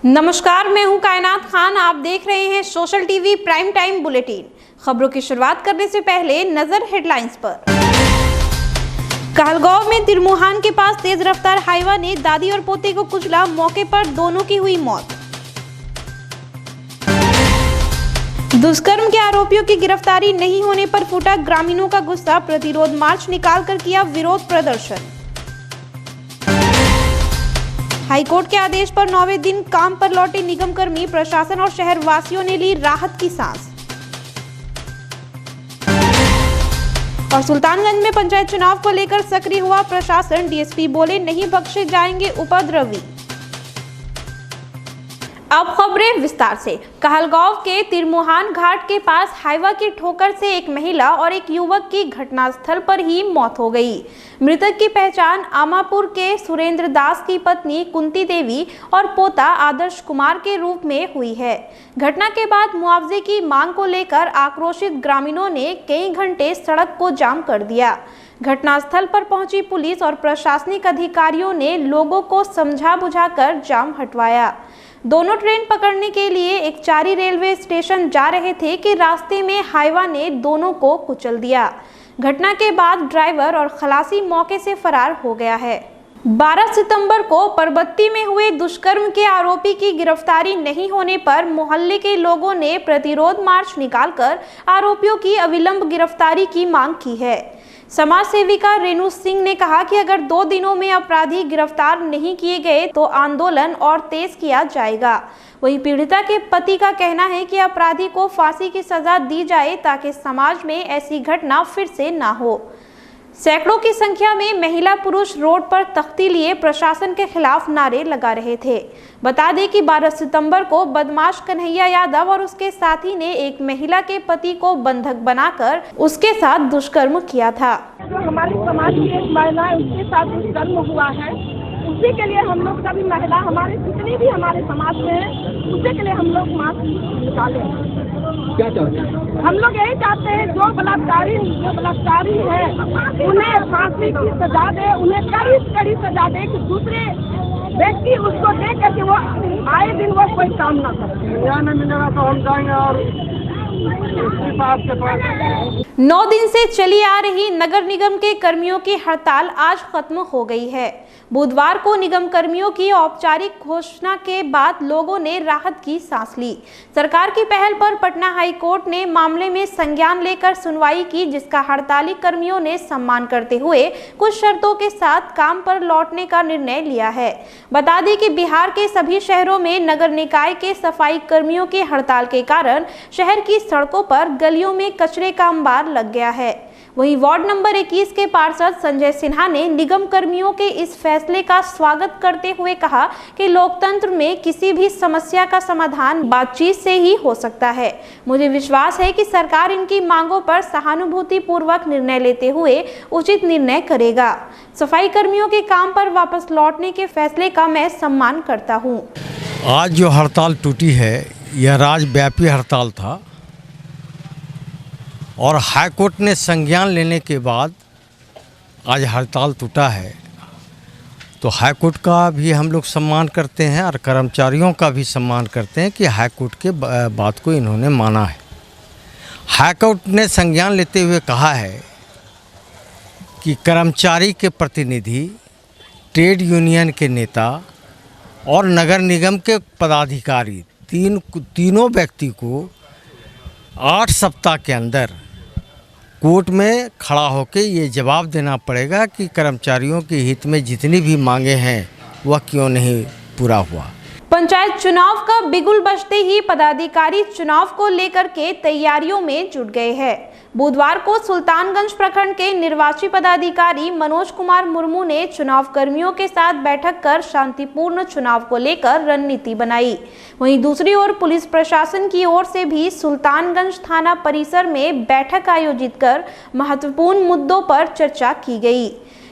नमस्कार, मैं हूं कायनात खान। आप देख रहे हैं social TV prime time bulletin. खबरों की शुरुआत करने से पहले नजर हेडलाइंस पर। कहलगांव में तिरमुहान के पास तेज रफ्तार हाईवा ने दादी और पोते को कुचला, मौके पर दोनों की हुई मौत। दुष्कर्म के आरोपियों की गिरफ्तारी नहीं होने पर फूटा ग्रामीणों का गुस्सा, प्रतिरोध मार्च निकालकर किया विरोध प्रदर्शन। हाईकोर्ट के आदेश पर 9वें दिन काम पर लौटे निगम कर्मी, प्रशासन और शहर वासियों ने ली राहत की सांस। और सुल्तानगंज में पंचायत चुनाव को लेकर सक्रिय हुआ प्रशासन, डीएसपी बोले नहीं बख्शे जाएंगे उपद्रवी। अब खबरें विस्तार से। कहलगांव के तिरमुहान घाट के पास हाईवा की ठोकर से एक महिला और एक युवक की घटनास्थल पर ही मौत हो गई। मृतक की पहचान आमापुर के सुरेंद्र दास की पत्नी कुंती देवी और पोता आदर्श कुमार के रूप में हुई है। घटना के बाद मुआवजे की मांग को लेकर आक्रोशित ग्रामीणों ने कई घंटे सड़क को जाम कर दिया। घटनास्थल पर पहुंची पुलिस और प्रशासनिक अधिकारियों ने लोगों को समझा बुझाकर जाम हटवाया। दोनों ट्रेन पकड़ने के लिए एकचारी रेलवे स्टेशन जा रहे थे कि रास्ते में हाईवा ने दोनों को कुचल दिया। घटना के बाद ड्राइवर और खलासी मौके से फरार हो गया है। 12 सितंबर को परबत्ती में हुए दुष्कर्म के आरोपी की गिरफ्तारी नहीं होने पर मोहल्ले के लोगों ने प्रतिरोध मार्च निकालकर आरोपियों की अविलंब गिरफ्तारी की मांग की है। समाज सेविका रेणु सिंह ने कहा कि अगर 2 दिनों में अपराधी गिरफ्तार नहीं किए गए तो आंदोलन और तेज किया जाएगा। वहीं पीड़िता के पति का कहना है कि अपराधी को फांसी की सजा दी जाए ताकि समाज में ऐसी घटना फिर से ना हो। सैकड़ों की संख्या में महिला पुरुष रोड पर तख्ती लिए प्रशासन के खिलाफ नारे लगा रहे थे। बता दें कि 12 सितंबर को बदमाश कन्हैया यादव और उसके साथी ने एक महिला के पति को बंधक बनाकर उसके साथ दुष्कर्म किया था। जो हमारे समाज की एक महिला है उसके साथ दुष्कर्म हुआ है, उसी के लिए हम लोग सभी महिला हमारे जितनी भी हमारे समाज में है उसी के लिए हम लोग मास्क निकाले। क्या चाहते हैं? हम लोग यही चाहते हैं जो बलात्कारी है उन्हें फांसी की सजा दे, उन्हें कड़ी सजा दे कि दूसरे व्यक्ति उसको देख करके वो आए दिन वो कोई काम ना करे। न्याय नहीं मिलेगा तो हम जाएंगे और 9 दिन से चली आ रही नगर निगम के कर्मियों की हड़ताल आज खत्म हो गई है। बुधवार को निगम कर्मियों की औपचारिक घोषणा के बाद लोगों ने राहत की सांस ली। सरकार की पहल पर पटना हाई कोर्ट ने मामले में संज्ञान लेकर सुनवाई की, जिसका हड़ताली कर्मियों ने सम्मान करते हुए कुछ शर्तों के साथ काम पर लौटने का निर्णय लिया है। बता दें कि बिहार के सभी शहरों में नगर निकाय के सफाई कर्मियों की हड़ताल के कारण शहर की सड़कों पर गलियों में कचरे का अंबार लग गया है। वहीं वार्ड नंबर 21 के पार्षद संजय सिन्हा ने निगम कर्मियों के इस फैसले का स्वागत करते हुए कहा कि लोकतंत्र में किसी भी समस्या का समाधान बातचीत से ही हो सकता है। मुझे विश्वास है कि सरकार इनकी मांगों पर सहानुभूति पूर्वक निर्णय लेते हुए उचित निर्णय करेगा। सफाई कर्मियों के काम पर वापस लौटने के फैसले का मैं सम्मान करता हूँ। आज जो हड़ताल टूटी है यह राज्यव्यापी हड़ताल था और हाईकोर्ट ने संज्ञान लेने के बाद आज हड़ताल टूटा है। तो हाईकोर्ट का भी हम लोग सम्मान करते हैं और कर्मचारियों का भी सम्मान करते हैं कि हाईकोर्ट के बात को इन्होंने माना है। हाईकोर्ट ने संज्ञान लेते हुए कहा है कि कर्मचारी के प्रतिनिधि, ट्रेड यूनियन के नेता और नगर निगम के पदाधिकारी तीनों व्यक्ति को 8 सप्ताह के अंदर कोर्ट में खड़ा होकर ये जवाब देना पड़ेगा कि कर्मचारियों के हित में जितनी भी मांगे हैं वह क्यों नहीं पूरा हुआ। पंचायत चुनाव का बिगुल बजते ही पदाधिकारी चुनाव को लेकर के तैयारियों में जुट गए हैं। बुधवार को सुल्तानगंज प्रखंड के निर्वाची पदाधिकारी मनोज कुमार मुर्मू ने चुनाव कर्मियों के साथ बैठक कर शांतिपूर्ण चुनाव को लेकर रणनीति बनाई। वहीं दूसरी ओर पुलिस प्रशासन की ओर से भी सुल्तानगंज थाना परिसर में बैठक आयोजित कर महत्वपूर्ण मुद्दों पर चर्चा की गई।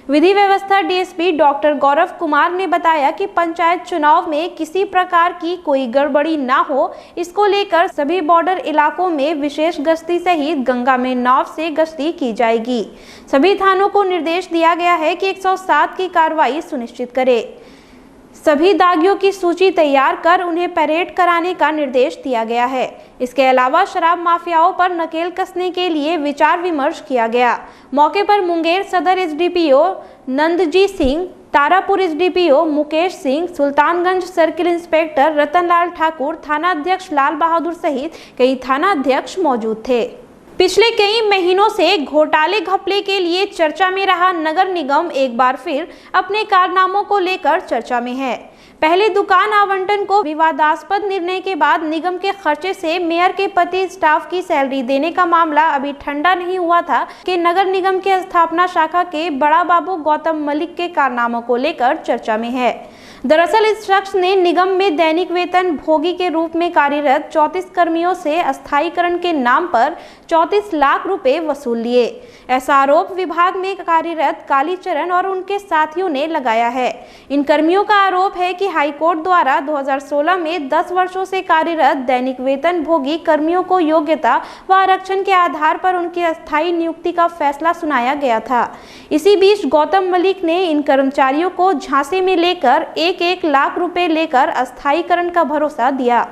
विधि व्यवस्था डीएसपी डॉक्टर गौरव कुमार ने बताया कि पंचायत चुनाव में किसी प्रकार की कोई गड़बड़ी ना हो, इसको लेकर सभी बॉर्डर इलाकों में विशेष गश्ती सहित गंगा में नाव से गश्ती की जाएगी। सभी थानों को निर्देश दिया गया है कि 107 की कार्रवाई सुनिश्चित करे। सभी दागियों की सूची तैयार कर उन्हें परेड कराने का निर्देश दिया गया है। इसके अलावा शराब माफियाओं पर नकेल कसने के लिए विचार विमर्श किया गया। मौके पर मुंगेर सदर SDPO Nandji Singh, Tarapur SDPO Mukesh Singh, Sultanganj circle inspector Ratanlal Thakur, थाना अध्यक्ष लाल बहादुर सहित कई थाना अध्यक्ष मौजूद थे। पिछले कई महीनों से घोटाले घपले के लिए चर्चा में रहा नगर निगम एक बार फिर अपने कारनामों को लेकर चर्चा में है। पहले दुकान आवंटन को विवादास्पद निर्णय के बाद निगम के खर्चे से मेयर के पति स्टाफ की सैलरी देने का मामला अभी ठंडा नहीं हुआ था कि नगर निगम के स्थापना शाखा के बड़ा बाबू गौतम मलिक के कारनामों को लेकर चर्चा में है। दरअसल इस शख्स ने निगम में दैनिक वेतन भोगी के रूप में कार्यरत 34 कर्मियों से अस्थायीकरण के नाम पर 34 लाख रुपए वसूल लिए। ऐसा आरोप विभाग में कार्यरत कालीचरण और उनके साथियों ने लगाया है। इन कर्मियों का आरोप है कि हाईकोर्ट द्वारा 2016 में 10 वर्षों से कार्यरत दैनिक वेतन भोगी कर्मियों को योग्यता व आरक्षण के आधार पर उनकी अस्थायी नियुक्ति का फैसला सुनाया गया था। इसी बीच गौतम मलिक ने इन कर्मचारियों को झांसे में लेकर 1 लाख रुपए लेकर अस्थायीकरण का भरोसा दिया।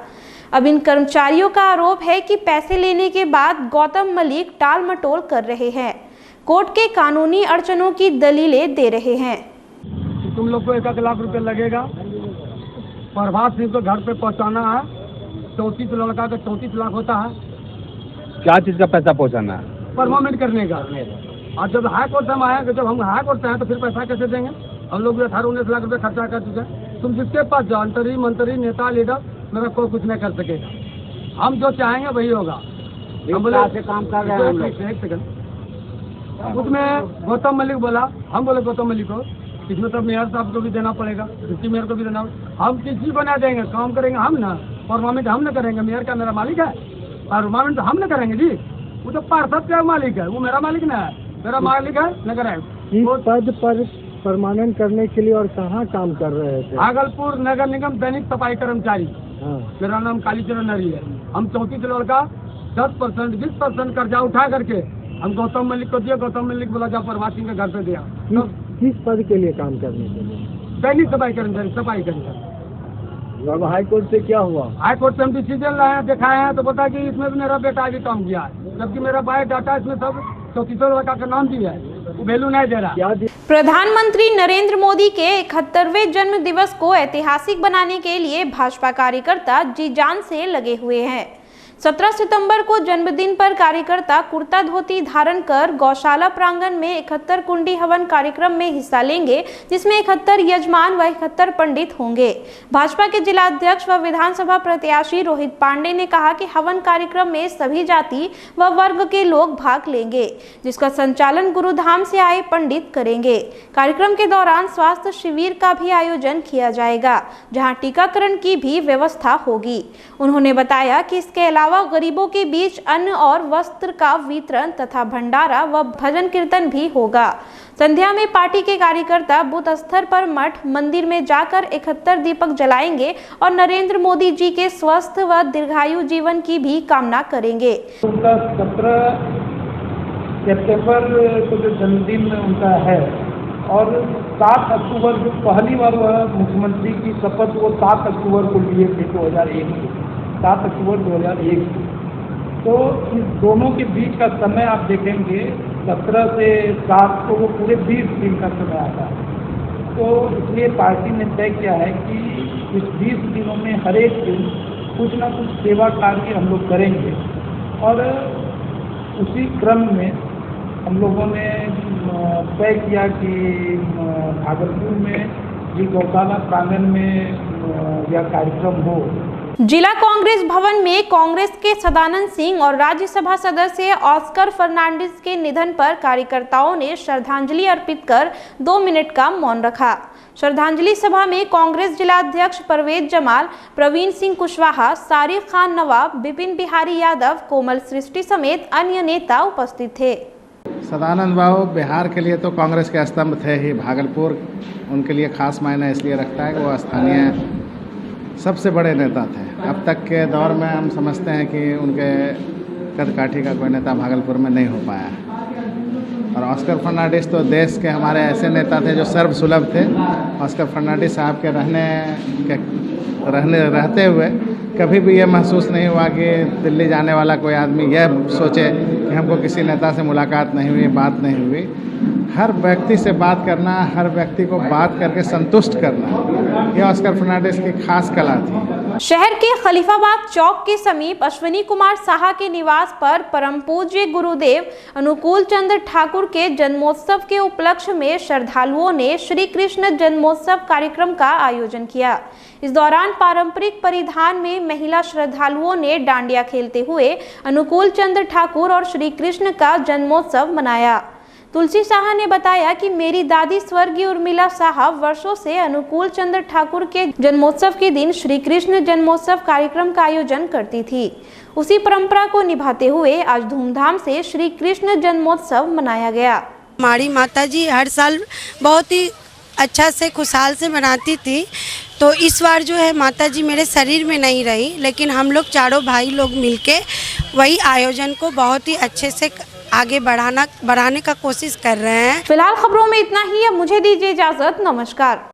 अब इन कर्मचारियों का आरोप है कि पैसे लेने के बाद गौतम मलिक टाल मटोल कर रहे हैं, कोर्ट के कानूनी अड़चनों की दलीलें दे रहे हैं। तुम लोग को 1 लाख रुपए लगेगा, प्रभात सिंह को घर पे पहुंचाना है, 34 लड़का का 34 लाख होता है। क्या चीज़ का पैसा पहुंचाना है? परमानेंट करने का। और जब हाई कोर्ट हम आएंगे, जब हम हाई कोर्ट से आए तो फिर पैसा कैसे देंगे? हम लोग 18-19 लाख रुपए खर्चा कर चुके हैं। तुम जिसके पास जाओ, मंत्री नेता लीडर, मेरा कोई कुछ नहीं कर सकेगा। हम जो चाहेंगे वही होगा। हम बोले से काम कर रहे हैं। एक सेकंड, उसमें गौतम मलिक बोला, हम बोले गौतम मलिक को इसमें तो मेयर साहब को भी देना पड़ेगा, डिप्टी मेयर को भी देना। हम किसी को नहीं देंगे, काम करेंगे हम ना, परमानेंट हम न करेंगे। मेयर का मेरा मालिक है, परमानेंट हम न करेंगे जी। वो तो पार्षद का मालिक है, वो मेरा मालिक ना है। मेरा मालिक है न करेंगे। इस पद पर परमानेंट करने के लिए और कहाँ काम कर रहे थे? भागलपुर नगर निगम दैनिक सफाई कर्मचारी। मेरा नाम कालीचरण नरी है। हम 34 लड़का 10% 20% कर्जा उठा करके हम गौतम मलिक को दिया। गौतम मलिक बोला जा प्रभात सिंह के घर पे दिया। किस पद के लिए काम करने के लिए? दैनिक सफाई कर्मचारी, सफाई कर्मचारी। अब हाई कोर्ट से क्या हुआ? हाई कोर्ट से हम डिसीजन लाए हैं, दिखाए हैं, तो पता कि इसमें भी मेरा बेटा भी काम किया है, जबकि मेरा बायोडाटा इसमें सब 34 लड़का का नाम दिया है, वैल्यू नहीं दे रहा। प्रधानमंत्री नरेंद्र मोदी के 71वें जन्म दिवस को ऐतिहासिक बनाने के लिए भाजपा कार्यकर्ता जी जान से लगे हुए हैं। 17 सितंबर को जन्मदिन पर कार्यकर्ता कुर्ता धोती धारण कर गौशाला प्रांगण में 71 कुंडी हवन कार्यक्रम में हिस्सा लेंगे, जिसमें 71 यजमान व 71 पंडित होंगे। भाजपा के जिला अध्यक्ष व विधानसभा प्रत्याशी रोहित पांडे ने कहा कि हवन कार्यक्रम में सभी जाति व वर्ग के लोग भाग लेंगे, जिसका संचालन गुरुधाम से आए पंडित करेंगे। कार्यक्रम के दौरान स्वास्थ्य शिविर का भी आयोजन किया जाएगा, जहाँ टीकाकरण की भी व्यवस्था होगी। उन्होंने बताया कि इसके अलावा गरीबों के बीच अन्न और वस्त्र का वितरण तथा भंडारा व भजन कीर्तन भी होगा। संध्या में पार्टी के कार्यकर्ता बूथ स्तर पर मठ मंदिर में जाकर 71 दीपक जलाएंगे और नरेंद्र मोदी जी के स्वस्थ व दीर्घायु जीवन की भी कामना करेंगे। 17 सितंबर को जो जन्मदिन उनका है और 7 अक्टूबर जो पहली बार वह मुख्यमंत्री की शपथ वो 7 अक्टूबर को लिए थे 2001 में, 7 अक्टूबर 2001। तो इस दोनों के बीच का समय आप देखेंगे 17 से 7 को वो पूरे 20 दिन का समय आता है। तो इसलिए पार्टी ने तय किया है कि इस 20 दिनों में हर एक दिन कुछ ना कुछ सेवा कार्य हम लोग करेंगे। और उसी क्रम में हम लोगों ने तय किया कि भागलपुर में जी गौशाला प्रांगण में यह कार्यक्रम हो। जिला कांग्रेस भवन में कांग्रेस के सदानंद सिंह और राज्यसभा सदस्य ऑस्कर फर्नांडिस के निधन पर कार्यकर्ताओं ने श्रद्धांजलि अर्पित कर 2 मिनट का मौन रखा। श्रद्धांजलि सभा में कांग्रेस जिला अध्यक्ष परवेज जमाल, प्रवीण सिंह कुशवाहा, सारिक खान नवाब, विपिन बिहारी यादव, कोमल सृष्टि समेत अन्य नेता उपस्थित थे। सदानंद बाबू बिहार के लिए तो कांग्रेस के स्तंभ थे ही। भागलपुर उनके लिए खास मायने इसलिए रखता है कि वो स्थानीय सबसे बड़े नेता थे। अब तक के दौर में हम समझते हैं कि उनके कद काठी का कोई नेता भागलपुर में नहीं हो पाया। और ऑस्कर फर्नांडिस तो देश के हमारे ऐसे नेता थे जो सर्वसुलभ थे। ऑस्कर फर्नांडिस साहब के रहते हुए कभी भी ये महसूस नहीं हुआ कि दिल्ली जाने वाला कोई आदमी यह सोचे कि हमको किसी नेता से मुलाकात नहीं हुई, बात नहीं हुई। हर व्यक्ति से बात करना, हर व्यक्ति को बात करके संतुष्ट करना, ये ऑस्कर फर्नांडिस की खास कला थी। शहर के खलीफाबाद चौक के समीप अश्विनी कुमार साहा के निवास पर परम पूज्य गुरुदेव अनुकूल चंद्र ठाकुर के जन्मोत्सव के उपलक्ष्य में श्रद्धालुओं ने श्री कृष्ण जन्मोत्सव कार्यक्रम का आयोजन किया। इस दौरान पारंपरिक परिधान में महिला श्रद्धालुओं ने डांडिया खेलते हुए अनुकूल चंद्र ठाकुर और श्री कृष्ण का जन्मोत्सव मनाया। तुलसी साहा ने बताया कि मेरी दादी स्वर्गीय उर्मिला साहा वर्षों से अनुकूल चंद्र ठाकुर के जन्मोत्सव के दिन श्री कृष्ण जन्मोत्सव कार्यक्रम का आयोजन करती थी। उसी परंपरा को निभाते हुए आज धूमधाम से श्री कृष्ण जन्मोत्सव मनाया गया। हमारी माता जी हर साल बहुत ही अच्छा से खुशहाल से मनाती थी, तो इस बार जो है माता जी मेरे शरीर में नहीं रही, लेकिन हम लोग चारों भाई लोग मिलके वही आयोजन को बहुत ही अच्छे से आगे बढ़ाने का कोशिश कर रहे हैं। फिलहाल खबरों में इतना ही। अब मुझे दीजिए इजाजत। नमस्कार।